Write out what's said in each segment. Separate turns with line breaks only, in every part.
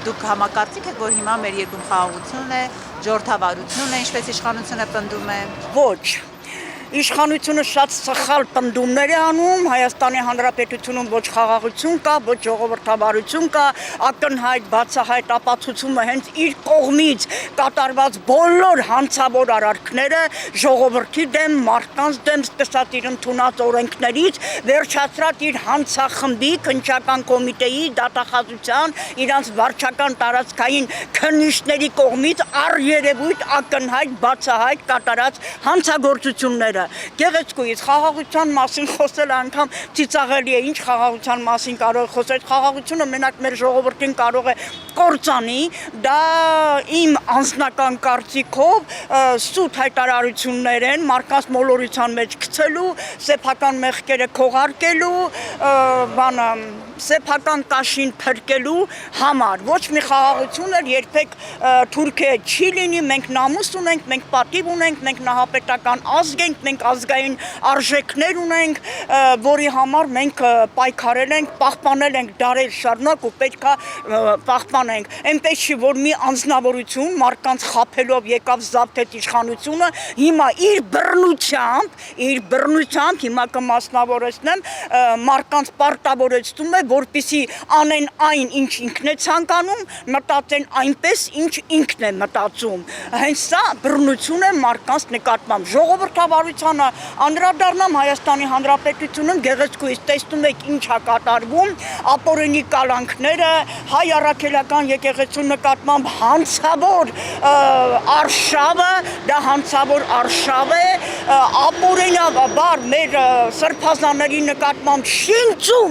դուք համակարծիք եք, որ հիմա մեր երկրում խաղաղությունն է, ժողովրդավարությունն է, ինչպես իշխանությունը պնդում է։
Ոչ, իշխանությունը շատ սխալ պնդումներ է անում, Հայաստանի Հանրապետությունում ոչ խաղաղություն կա, ոչ ժողովրդավարություն կա, ակնհայտ բացահայտ ապացուցումը հենց իր կողմից կատարված բոլոր հանցավոր արարքները ժողովրդի դեմ, մարդկանց դեմ, սկսած իր ընդունած օրենքներից, վերջացրած իր հանցախմբի, քննչական կոմիտեի, դատախազության, իրանց վարչական տարածքային քննիչների կողմից առերևույթ ակնհայտ բացահայտ կատարած հանցագործությունները Գեղեցկուից խաղաղության մասին խոսել անգամ ծիծաղելի է, ինչ խաղաղության մասին կարող է խոսել, խաղաղությունը մենակ մեր ժողովրդին կարող է կործանի, դա իմ անձնական կարծիքով սուտ հայտարարություններ են, մարդկանց մոլորության մեջ գցելու, սեփական մեղքերը քողարկելու, սեփական կաշին փրկելու համար, ոչ մի խաղաղություն էլ երբեք Թուրքիա չի լինի, մենք նամուս ունենք, մենք պատիվ ունենք, մենք նահապետական ազգ ենք, մենք ազգային արժեքներ ունենք, որի համար մենք պայքարել ենք, պահպանել ենք դարեր շարունակ ու պետքա պահպանենք։ Այնպես չի, որ մի անձնավորություն մարդկանց խաբելով եկավ զավթեց իշխանությունը, հիմա իր բռնությամբ հիմա կմասնավորեցնեմ, մարդկանց պարտավորեցնում է, որպեսզի անեն այն, ինչ ինքն է ցանկանում, մտածեն այնպես, ինչ ինքն է մտածում։ Հենց սա բռնություն է մարդկանց նկատմամբ։ Ժողովրդավարությանը անդրադառնամ Հայաստանի Հանրապետությունում գեղեցկուից տեսնում եք ինչ է կատարվում, ապօրինի կալանքները, հայ առաքելական եկեղեցու նկատմամբ հանցավոր արշավը, դա հանցավոր արշավ է, ապօրինաբար մեր սրբազանների նկատմամբ շինծու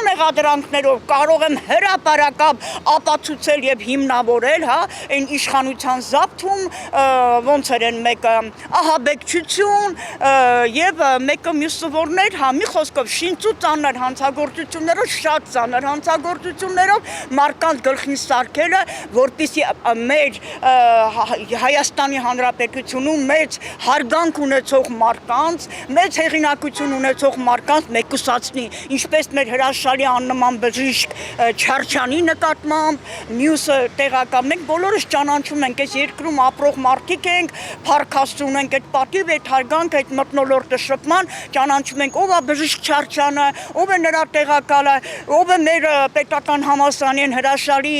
մեղադրանքներով կարող եմ հրապարակավ ապացուցել եւ հիմնավորել, այն իշխանության զավթում ոնց են մեկը ահաբեկչություն եւ մեկը մյուսավորներ, մի խոսքով շինծու ծանր հանցագործություններով, շատ ծանր հանցագործություններով մարդկանց գլխին սարքելը, որպեսզի մեր Հայաստանի Հանրապետությունում մեծ հարգանք ունեցող մարդկանց, մեծ հեղինակություն ունեցող մարդկանց մեկուսացնի, ինչպես մեր հրաշալի աննման բժիշկ Չարչյանի նկատմամբ, մյուսը տեղական, մենք բոլորս ճանաչում ենք, այս երկրում ապրող մարդիկ ենք, փառք ունենք այդ պատիվ, այդ հարգանք, այդ մթնոլորտը շփման, ճանաչում ենք ով է բժիշկ Չարչյանը, ով է նրա տեղակալը, ով է մեր պետական համալսարանի հրաշալի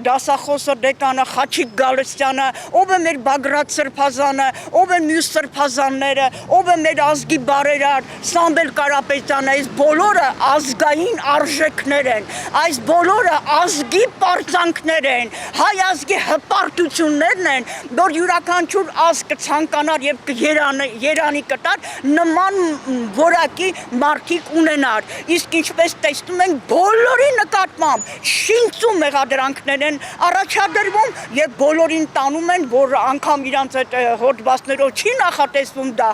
դասախոսը դեկանը Խաչիկ Գալստյանը, ով է մեր Բագրատ Սրբազանը, ով են մյուս սրբազանները, ով է մեր ազգի բարերար Սամվել Կարապետյանը, այս բոլորը ազգային արժեքներ են, այս բոլորը ազգի պարծանքներ են, հայ ազգի հպարտություններն են, որ յուրաքանչյուր ազգ կցանկանար եւ երանի կտար նման որակի մարդիկ ունենար, իսկ ինչպես տեսնում ենք բոլորի նկատմամբ շինծու մեղադրանքներ են առաջադրվում եւ բոլորին տանում են, որ անգամ իրանց այդ հոդվածներով չի նախատեսվում դա,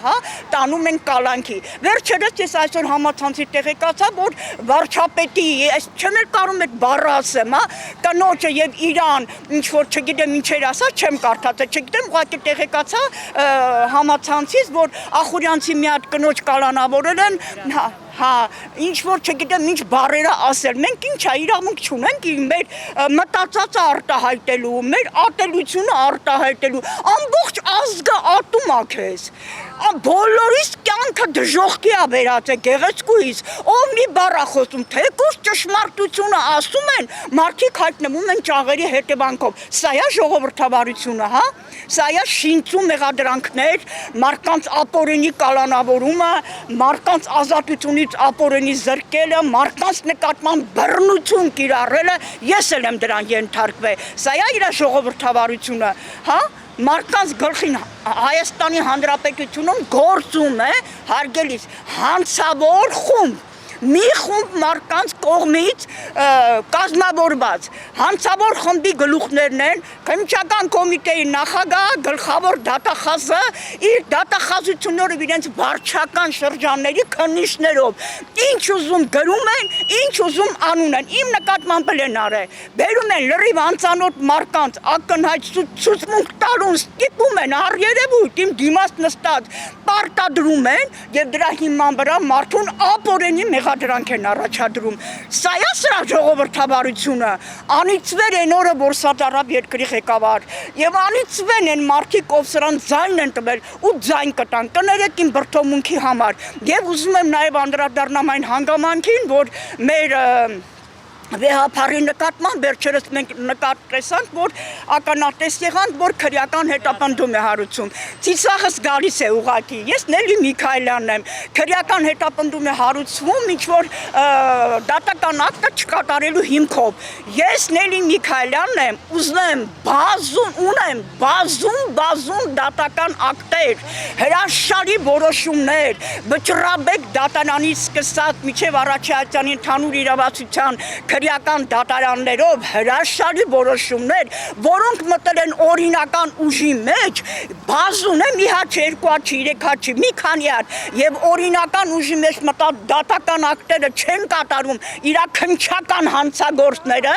տանում են կալանքի։ Վերջերս ես այսօր համացանցի տեղեկացա, որ վարչապետի, ես չեմ էլ կարող այդ բառը ասեմ, կնոջը եւ իրան, ինչ որ չգիտեմ ինչեր ասա, չեմ կարդացել, չգիտեմ, ուղղակի տեղեկացա համացանցից, որ Ախուրյանցի մի հատ կնոջ կալանավորել են, ինչ որ չգիտեմ ինչ բառերը ասել, մենք ինչ է իրավունք չունենք մեր մտածածը արտահայտելու, մեր ատելությունը արտահայտելու, ամբողջ ազգը ատում է քեզ, բոլորիս կյանքը դժոխքի է վերածել գեղեցկուից, ով մի բառ է խոսում, թեկուզ ճշմարտությունը ասում են, մարդիկ հայտնվում են ճաղերի հետևանքով, սա է ժողովրդավարությունը, սա է շինծու մեղադրանքներ, մարդկանց ապօրինի կալանավորումը, մարդկանց ազատությունից ապօրինի զրկելը, մարդկանց նկատմամբ բռնություն կիրառելը, ես էլ եմ դրան ենթարկվել, սա է իր ժողովրդավարությունը, մարդկանց գլխին Հայաստանի Հանրապետությունում գործում է հարգելիս հանցավոր խումբ, մի խումբ մարդկանց կողմից կազմավորված, հանցավոր խմբի գլուխներն են, քննչական կոմիտեի նախագահ, գլխավոր դատախազը, իր դատախազություններով իրենց վարչական շրջանների քննիչներով, ինչ ուզում գրում են, ինչ ուզում անում են, իմ նկատմամբ են արել, բերում են լրիվ անծանոթ մարդկանց, ակնհայտ ցուցմունք տալուն, ստիպում են առերևույթ, իմ դիմաց նստած, պարտադրում են եւ դրա հիման վրա մարդուն ապօրինի մեղադրանք են առաջադրում։ Սա է սրա ժողովրդավարությունը։ Անիծվեր են օրը, որ Սադարապ երկրի ղեկավար, եւ անիծվեն են մարդիկ, ով սրան ձայն են տվել ու ձայն կտան։ Կներեք իմ բրդոմունքի համար։ Եվ ուզում եմ նաեւ անդրադառնամ այն հանգամանքին, որ մեր վեհապարի նկատմամբ վերջերս մենք նկատեցանք, որ ականատես եղանք, որ քրեական հետապնդում է հարուցում։ Ծիծաղս գալիս է ուղղակի։ Ես Նելի Միքայելյանն եմ։ Քրեական հետապնդում է հարուցվում, ինչ որ դատական ակտը չկատարելու հիմքով։ Ես Նելի Միքայելյանն եմ, ուզում ունեմ բազում դատական ակտեր, հրաշալի որոշումներ, Բջրաբեկ դատարանից սկսած մինչև Արաքելյանի ընդհանուր իրավասության քրեական դատարաններով հրաշալի որոշումներ, որոնք մտել են օրինական ուժի մեջ, բազում է մի հատ, երկու հատ, երեք հատ, մի քանի հատ, եւ օրինական ուժի մեջ մտած դատական ակտերը չեն կատարում իր քննչական հանցագործները,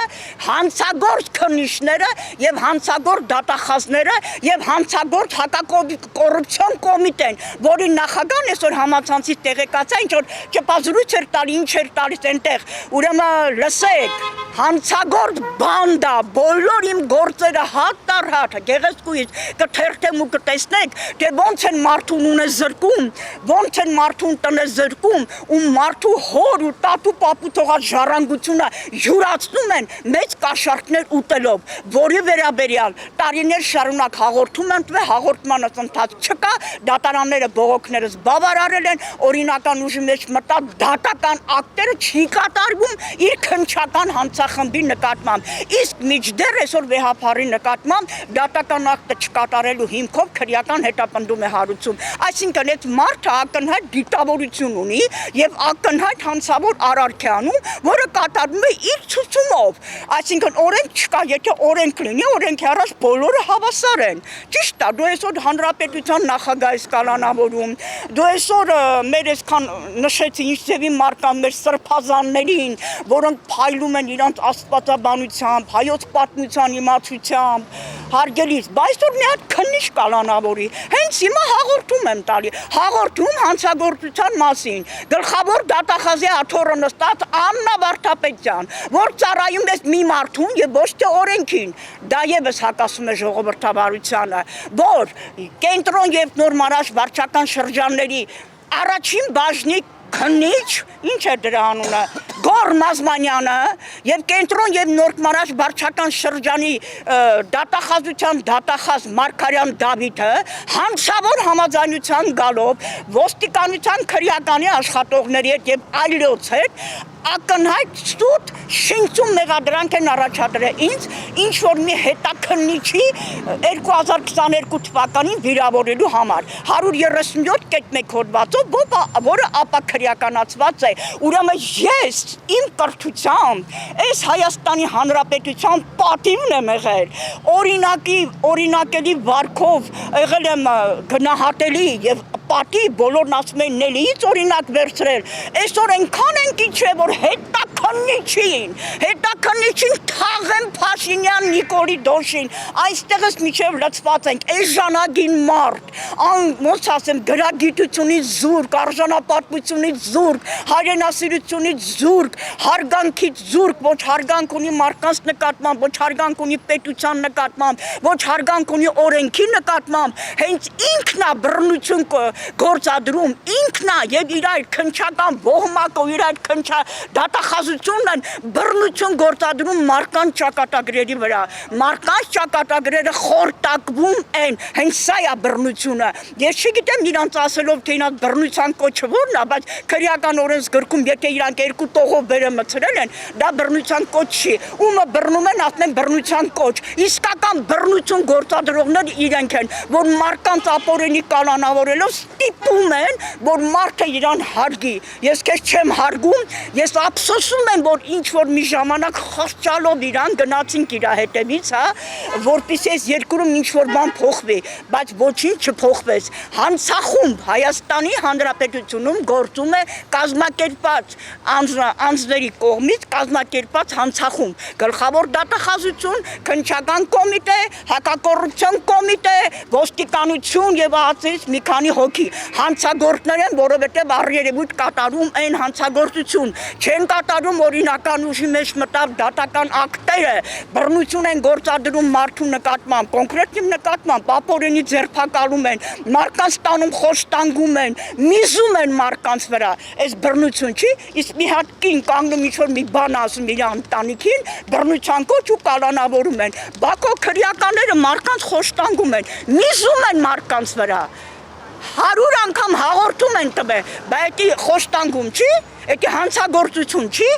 հանցագործ քննիչները եւ հանցագործ դատախազները եւ հանցագործ հակակոռուպցիոն կոմիտեն, որի նախագահն այսօր համացանցից տեղեկացա, ինչ որ ճպազրույց էր տալի, ինչ էր տալիս այնտեղ, ուրեմն լսեք, հանցագործ բանդա, բոլոր իմ գործերը հատ առ հատ, գեղեցկուից կթերթեմ ու կտեսնեք, թե ոնց են մարդուն ունե զրկում, ոնց են մարդուն տնե զրկում, ու մարդու հոր ու տատու պապու թողած ժառանգությունը յուրացնում են մեծ կաշառքներ ուտելով, որի վերաբերյալ տարիներ շարունակ հաղորդում են տվել, հաղորդմանս ընթաց չկա, դատարանները բողոքներս բավարարել են, օրինական ուժի մեջ մտած դատական ակտերը չի կատարվում իր քննչական հանցախմբի նկատմամբ, իսկ միջդեռ այսօր վեհապարի նկատմամբ դատական ակտը չկատարելու հիմքով քրեական հետապնդում է հարուցում, այսինքն այդ մարդը ակնհայտ դիտավորություն ունի եւ ակնհայտ հանցավոր արարք է անում, որը կատարվում է իր ցուցումով, այսինքն օրենք չկա, եթե օրենք լինի, օրենքի առաջ բոլորը հավասար են, ճիշտ է, դու այսօր հանրապետության նախագահ ես կալանավորում, դու այսօր մեր այսքան նշեցի ինչ ձևի մարդկան մեր սրբազաններին, որոնք փայլում են իրանց աստվածաբանությամբ, հայոց պատմության իմացությամբ, հարգելիս, բայց այսօր մի հատ քննիչ կալանավորի, հենց հիմա հաղորդում եմ տալի, հաղորդում հանցագործության մասին, գլխավոր դատախազի աթոռը նստած Աննա Վարդապետյան, որ ծառայում է մի մարդուն եւ ոչ թե օրենքին, դա եւս հակասում է ժողովրդավարությանը, որ կենտրոն եւ Նոր Մարաշ վարչական շրջանների առաջին բաժնի քննիչ, ինչ է դրա անունը, Գոր Մազմանյանը եւ կենտրոն եւ Նոր Մարաշ վարչական շրջանի դատախազության դատախազ Մարգարյան Դավիթը հանցավոր համաձայնության գալով ոստիկանության քրեականի աշխատողների հետ եւ այլոց հետ ակնհայտ ստուտ շինծում մեղադրանք են առաջադրել ինձ, ինչ որ մի հետաքննիչի 2022 թվականին վիրավորելու համար 137.1 հոդվածով, որը ապա քրեականացված է, ուրեմն ես իմ կրթությամբ այս Հայաստանի Հանրապետության պատիվն եմ եղել, օրինակելի վարքով եղել եմ գնահատելի եւ պատի բոլորն ասում են Նելիից օրինակ վերցրել, այսօր այնքան են իջե, որ հետաքննիչին Թաղեմ Փաշինյան Նիկոլի Դոշին, այստեղս միջև լծված ենք, այս ժանագին մարդ, ոնց ասեմ, գրագիտությունից զուրկ, արժանապատվությունից զուրկ, հայրենասիրությունից զուրկ, հարգանքից զուրկ, ոչ հարգանք ունի մարդկանց նկատմամբ, ոչ հարգանք ունի պետության նկատմամբ, ոչ հարգանք ունի օրենքի նկատմամբ, հենց ինքն է բռնություն գործադրում, ինքն է եւ իր այդ քնչական ոհմակը, իր այդ դատախազությունն են բռնություն գործադրում մարդկանց ճակատագրերի վրա, մարդկանց ճակատագրերը խորտակվում են, հենց սա է բռնությունը, ես չգիտեմ իրանց ասելով, թե իրանց բռնության կոչը որն է, բայց քրեական օրենսգրքում, եթե իրանք երկու տողով վերը մցրել են, դա բռնության կոչ չի, ումը բռնում են, ասում են բռնության կոչ, իսկական բռնություն գործադրողները իրենք են, որ մարդկանց ապօրինի կալանավորելով ստիպում են, որ մարդը իրան հարգի, ես քեզ չեմ հարգում, ես ափսոսում եմ, որ ինչ որ մի ժամանակ խղճալով իրան գնացին ենք իր հետևից, հա, որպեսզի այս երկրում ինչ-որ բան փոխվի, բայց ոչինչ չփոխվեց։ Հանցախումբ Հայաստանի Հանրապետությունում գործում է կազմակերպած անձների կողմից կազմակերպած հանցախումբ, գլխավոր դատախազություն, քննչական կոմիտե, հակակոռուպցիոն կոմիտե, ոստիկանություն եւ ԱԱԾ-ից մի քանի հոգի հանցագործներ են, որովհետեւ առերևույթ կատարում են հանցագործություն, չեն կատարում օրինական ուժի մեջ մտավ դատական ակտերը, բռնություն են գործադրում մարդու նկատմամբ, կոնկրետ նկատմամբ, ապօրինի ձերբակալում են, մարդկանց տանում խոշտանգում են, միզում են մարդկանց վրա, այս բռնություն չի, իսկ մի հատ կին կանգնում ինչ-որ մի բան ասում իր ընտանիքին, բռնության կոչ ու կալանավորում են, Բաքո քրեականները մարդկանց խոշտանգում են, միզում են մարդկանց վրա, 100 անգամ հաղորդում են տվել, բայց դա խոշտանգում չի, դա հանցագործություն չի,